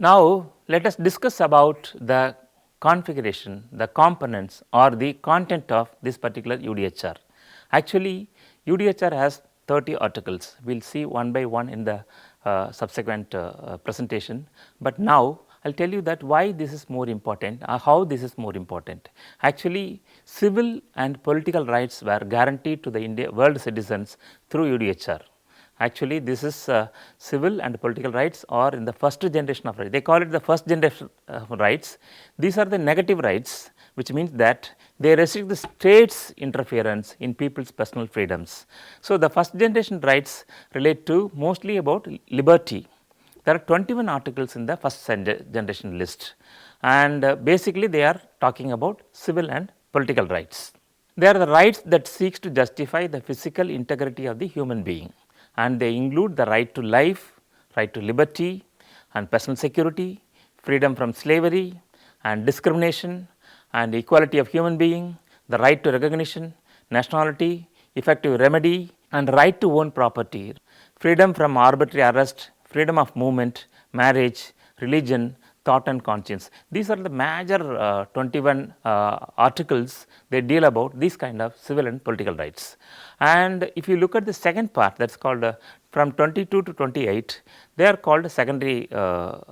Now, let us discuss about the configuration, the components or the content of this particular UDHR. Actually, UDHR has 30 articles. We will see one by one in the subsequent presentation, but now I will tell you that why this is more important or how this is more important. Actually, civil and political rights were guaranteed to the world citizens through UDHR. Actually, this is civil and political rights or in the first generation of rights. They call it the first generation rights. These are the negative rights, which means that they restrict the state's interference in people's personal freedoms. So, the first generation rights relate to mostly about liberty. There are 21 articles in the first generation list, and basically they are talking about civil and political rights. They are the rights that seeks to justify the physical integrity of the human being, and they include the right to life, right to liberty and personal security, freedom from slavery and discrimination and equality of human being, the right to recognition, nationality, effective remedy and right to own property, freedom from arbitrary arrest, freedom of movement, marriage, religion, thought and conscience. These are the major 21 articles. They deal about these kind of civil and political rights. And if you look at the second part, that is called from 22 to 28, they are called secondary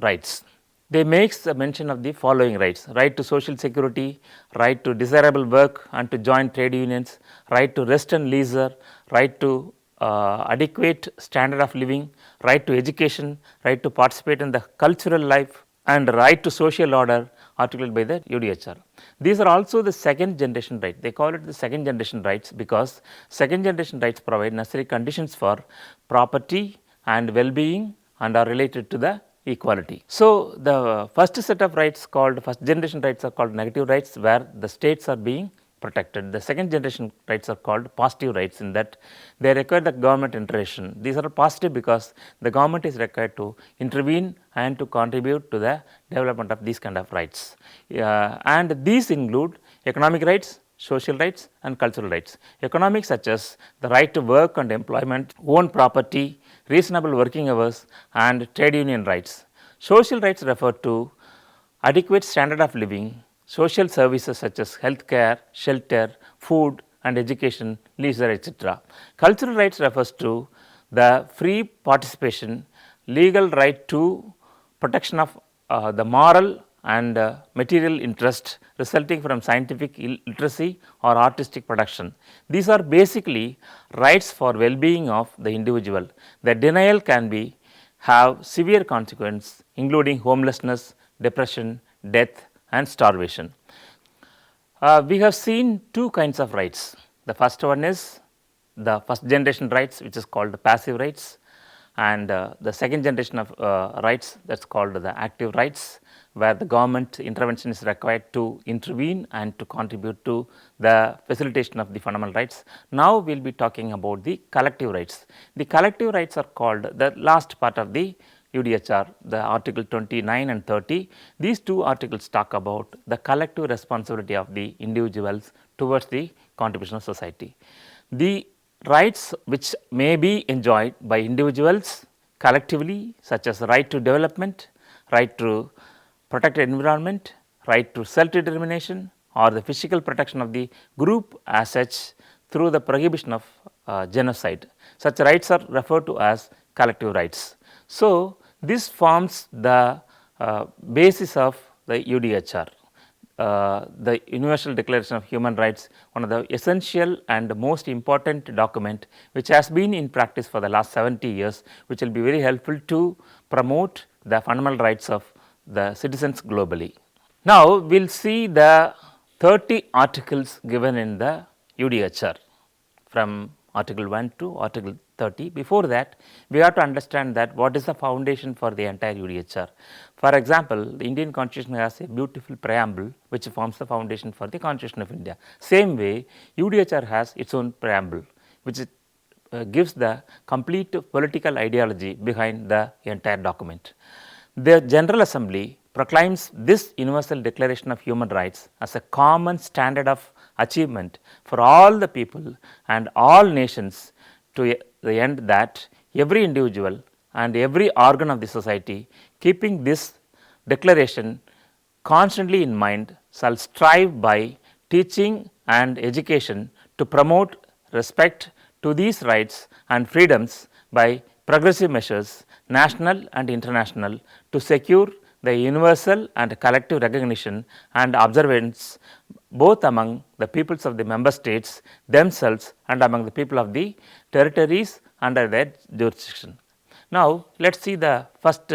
rights. They makes a mention of the following rights: right to social security, right to desirable work and to join trade unions, right to rest and leisure, right to adequate standard of living, right to education, right to participate in the cultural life and right to social order articulated by the UDHR. These are also the second generation rights. They call it the second generation rights because second generation rights provide necessary conditions for property and well-being and are related to the equality. So, the first set of rights called first generation rights are called negative rights, where the states are being protected. The second generation rights are called positive rights, in that they require the government intervention. These are positive because the government is required to intervene and to contribute to the development of these kind of rights. And these include economic rights, social rights and cultural rights. Economic, such as the right to work and employment, own property, reasonable working hours and trade union rights. Social rights refer to adequate standard of living, social services such as health care, shelter, food and education, leisure, etc. Cultural rights refers to the free participation, legal right to protection of the moral and material interest resulting from scientific literacy or artistic production. These are basically rights for well-being of the individual. The denial can be have severe consequences, including homelessness, depression, death and starvation. We have seen two kinds of rights. The first one is the first generation rights, which is called the passive rights, and the second generation of rights, that is called the active rights, where the government intervention is required to intervene and to contribute to the facilitation of the fundamental rights. Now, we will be talking about the collective rights. The collective rights are called the last part of the UDHR, the article 29 and 30. These two articles talk about the collective responsibility of the individuals towards the contribution of society. The rights which may be enjoyed by individuals collectively, such as right to development, right to protected environment, right to self-determination or the physical protection of the group as such through the prohibition of genocide. Such rights are referred to as collective rights. So, this forms the basis of the UDHR. The Universal Declaration of Human Rights, one of the essential and most important document which has been in practice for the last 70 years, which will be very helpful to promote the fundamental rights of the citizens globally. Now, we will see the 30 articles given in the UDHR from article 1 to article 30. Before that, we have to understand that what is the foundation for the entire UDHR. For example, the Indian Constitution has a beautiful preamble which forms the foundation for the Constitution of India. Same way, UDHR has its own preamble which gives the complete political ideology behind the entire document. The General Assembly proclaims this Universal Declaration of Human Rights as a common standard of achievement for all the people and all nations, to the end that every individual and every organ of the society, keeping this declaration constantly in mind, shall strive by teaching and education to promote respect to these rights and freedoms by progressive measures, national and international, to secure the universal and collective recognition and observance both among the peoples of the member states themselves and among the people of the territories under their jurisdiction. Now, let us see the first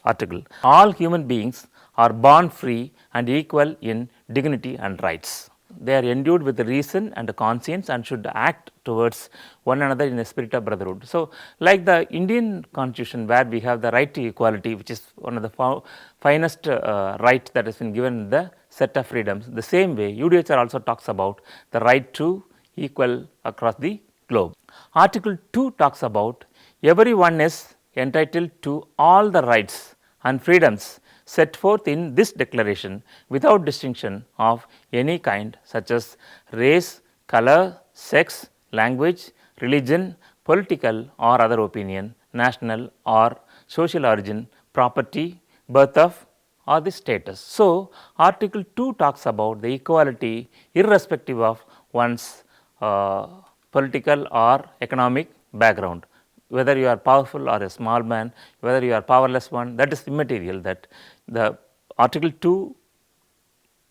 article. All human beings are born free and equal in dignity and rights. They are endued with reason and conscience and should act towards one another in a spirit of brotherhood. So, like the Indian constitution, where we have the right to equality, which is one of the finest right that has been given in the set of freedoms, the same way UDHR also talks about the right to equal across the globe. Article 2 talks about everyone is entitled to all the rights and freedoms set forth in this declaration without distinction of any kind, such as race, color, sex, language, religion, political or other opinion, national or social origin, property, birth of or the status. So, article 2 talks about the equality irrespective of one's political or economic background. Whether you are powerful or a small man, whether you are powerless one, that is immaterial. That the article 2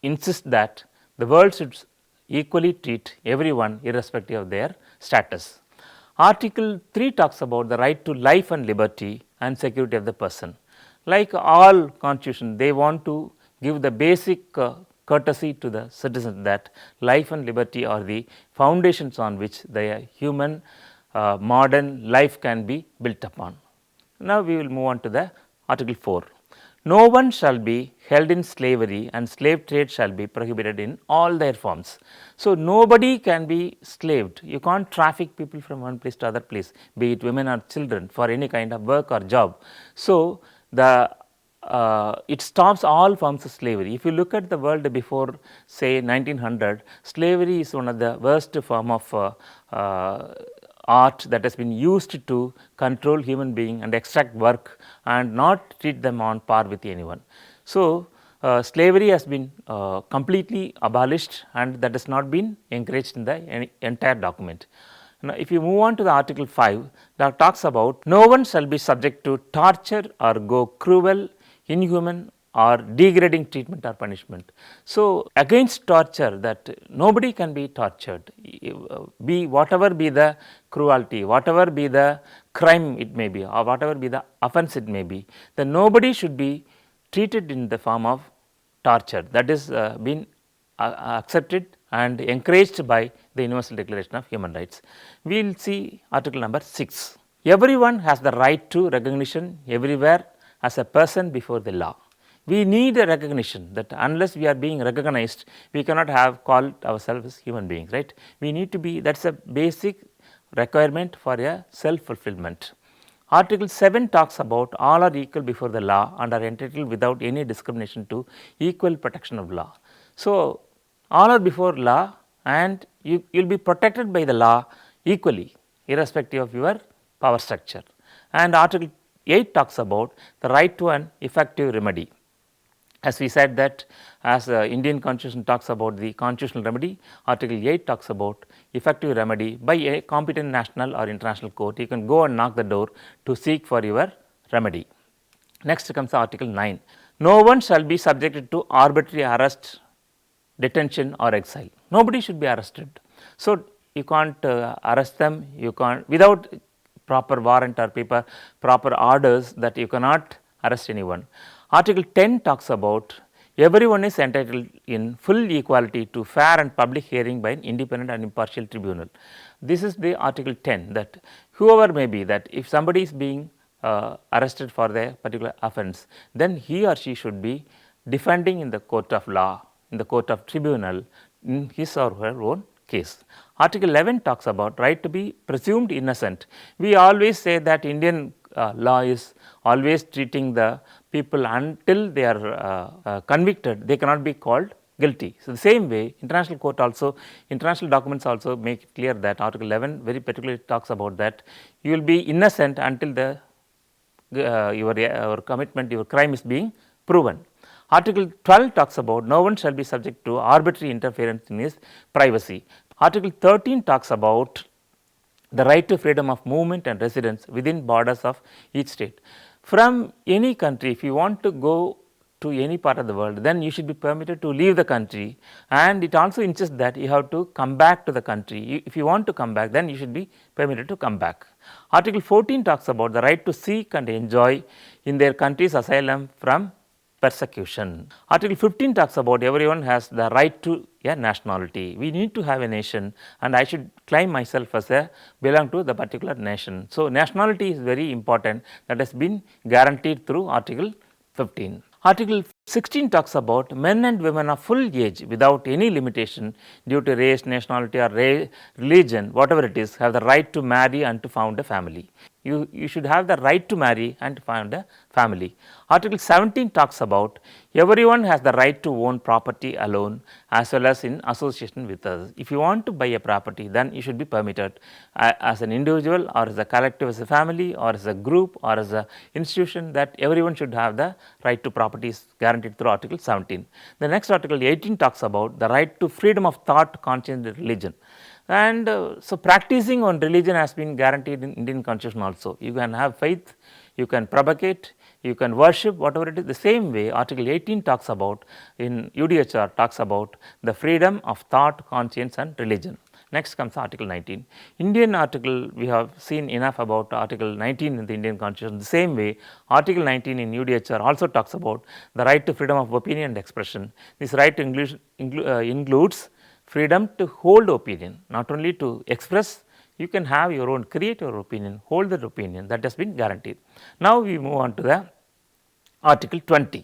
insists that the world should equally treat everyone irrespective of their status. Article 3 talks about the right to life and liberty and security of the person. Like all constitutions, they want to give the basic courtesy to the citizens that life and liberty are the foundations on which the human modern life can be built upon. Now, we will move on to the article 4. No one shall be held in slavery and slave trade shall be prohibited in all their forms. So, nobody can be slaved. You can't traffic people from one place to other place, be it women or children, for any kind of work or job. So, it stops all forms of slavery. If you look at the world before say 1900, slavery is one of the worst form of art that has been used to control human being and extract work and not treat them on par with anyone. So, slavery has been completely abolished and that has not been encouraged in the entire document. Now, if you move on to the article 5, that talks about no one shall be subject to torture or go cruel, inhuman or degrading treatment or punishment. So, against torture, that nobody can be tortured, be whatever be the cruelty, whatever be the crime it may be or whatever be the offense it may be, then nobody should be treated in the form of torture. That is been accepted and encouraged by the Universal Declaration of Human Rights. We will see article number 6. Everyone has the right to recognition everywhere as a person before the law. We need a recognition that unless we are being recognized, we cannot have called ourselves as human beings, right. We need to be, that is a basic requirement for a self fulfillment. Article 7 talks about all are equal before the law and are entitled without any discrimination to equal protection of law. So, all are before law and you will be protected by the law equally irrespective of your power structure. And article 8 talks about the right to an effective remedy. As we said that as the Indian constitution talks about the constitutional remedy, article 8 talks about effective remedy by a competent national or international court. You can go and knock the door to seek for your remedy. Next comes article 9. No one shall be subjected to arbitrary arrest, detention or exile. Nobody should be arrested. So, you can't arrest them, you can't without proper warrant or proper orders, that you cannot arrest anyone. Article 10 talks about everyone is entitled in full equality to fair and public hearing by an independent and impartial tribunal. This is the article 10, that whoever may be, that if somebody is being arrested for their particular offense, then he or she should be defending in the court of law, in the court of tribunal in his or her own case. Article 11 talks about right to be presumed innocent. We always say that Indian law is always treating the people until they are convicted, they cannot be called guilty. So, the same way international court also, international documents also make it clear that article 11 very particularly talks about that you will be innocent until the your commitment, your crime is being proven. Article 12 talks about no one shall be subject to arbitrary interference in his privacy. Article 13 talks about the right to freedom of movement and residence within borders of each state. From any country, if you want to go to any part of the world, then you should be permitted to leave the country, and it also insists that you have to come back to the country. If you want to come back, then you should be permitted to come back. Article 14 talks about the right to seek and enjoy in their countries asylum from persecution. Article 15 talks about everyone has the right to a nationality. We need to have a nation, and I should claim myself as a belong to the particular nation. So, nationality is very important, that has been guaranteed through Article 15. Article 16 talks about men and women of full age without any limitation due to race, nationality or religion, whatever it is, have the right to marry and to found a family. You should have the right to marry and to found a family. Article 17 talks about everyone has the right to own property alone as well as in association with others. If you want to buy a property, then you should be permitted as an individual or as a collective, as a family or as a group or as an institution, that everyone should have the right to property is guaranteed through Article 17. The next Article 18 talks about the right to freedom of thought, conscience and religion. And so, practicing on religion has been guaranteed in Indian constitution also. You can have faith, you can propagate, you can worship, whatever it is. The same way Article 18 talks about in UDHR talks about the freedom of thought, conscience and religion. Next comes Article 19. Indian article, we have seen enough about Article 19 in the Indian constitution. The same way Article 19 in UDHR also talks about the right to freedom of opinion and expression. This right includes freedom to hold opinion, not only to express. You can have your own, create your opinion, hold that opinion, that has been guaranteed. Now, we move on to the Article 20.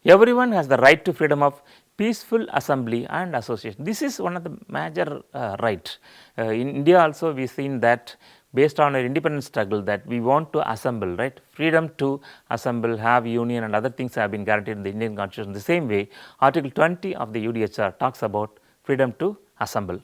Everyone has the right to freedom of peaceful assembly and association. This is one of the major rights. In India also we seen that based on our independence struggle, that we want to assemble, right, freedom to assemble, have union and other things have been guaranteed in the Indian constitution. The same way Article 20 of the UDHR talks about freedom to assemble.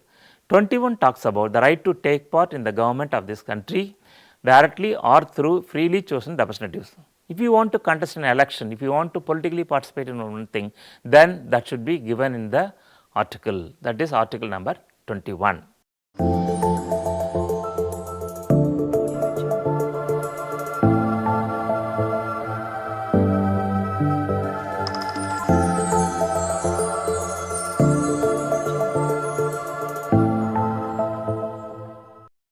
21 talks about the right to take part in the government of this country directly or through freely chosen representatives. If you want to contest an election, if you want to politically participate in one thing, then that should be given in the article, that is article number 21.